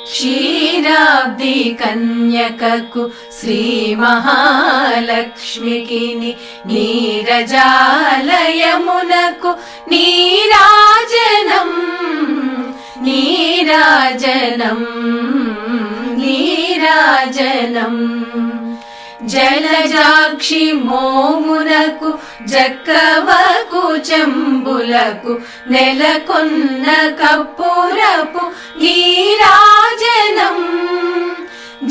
క్షీరాబ్ది కన్యకకు శ్రీ మహాలక్ష్మికి నీరజాలయమునకు నీరాజనం నీరాజనం నీరాజనం జలజాక్షి మోమునకు జక్కవకు చెంబులకు నెలకొన్న కప్పురపు నీరాజనం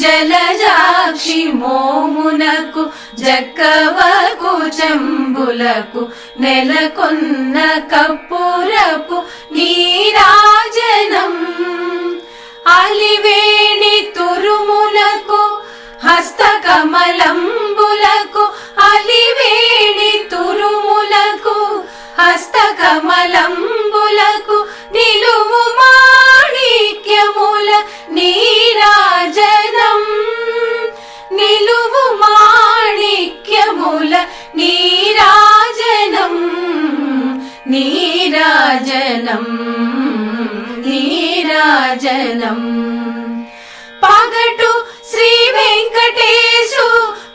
జలజాక్షి మోమునకు జక్కవకు చెంబులకు నెలకొన్న కప్పురపు నీరాజనం అలివేణి తురుములకు హస్తకమలంబులకు అలివేణి తురుములకు హస్తకమలంబులకు నిలువు మాణిక్యముల నీరాజనం నిలువు మాణిక్యముల నీరాజనం నీరాజనం నీరాజనం పగటు శ్రీ వెంకటేశు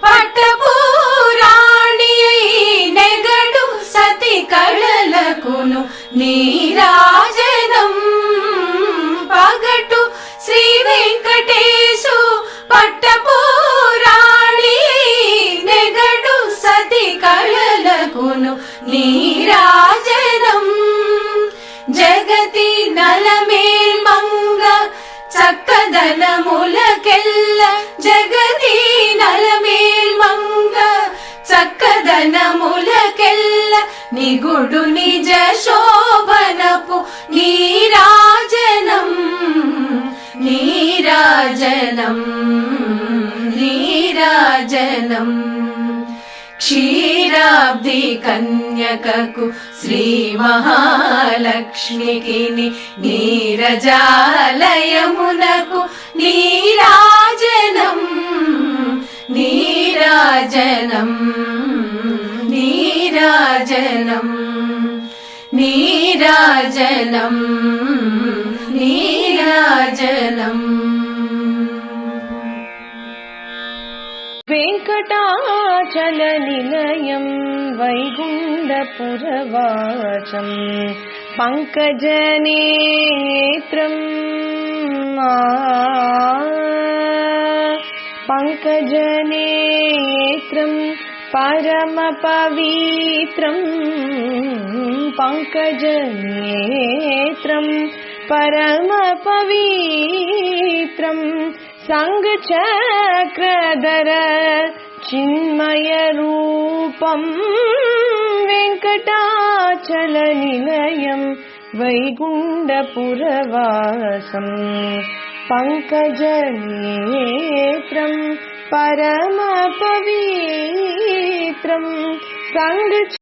పట్టపురాణి నెగడు సతి కళలకును నీరాజనం పగటు శ్రీ వెంకటేశు పట్టపురాణి నెగడు సతి కళలకును నీరాజనం జగతి నలమేల్మంగ చక్కదనములకెల్ల జగతి నలమేల్మంగ చక్కదనములకెల్ల నిగుడు నిజ శోభనపు నీరాజనం నీరాజనం నీరాజనం క్షీరాబ్ది కన్యకకు శ్రీ మహాలక్ష్మికి నీరజాలయమునకు నీరాజనం నీరాజనం నీరాజనం నీరాజనం నీరాజనం వెంకటాచల నిలయం వైగుండపురవాచం పంకజనేత్రం పంకజనేత్రం పరమ పవిత్రం పంకజనేత్రం పరమ పవిత్రం సంఘచక్రధర చిన్మయ రూపం వెంకటాచల నిలయం వైగుండపురవాసం పంకజనేత్రం పరమ పవిత్రం సంఘ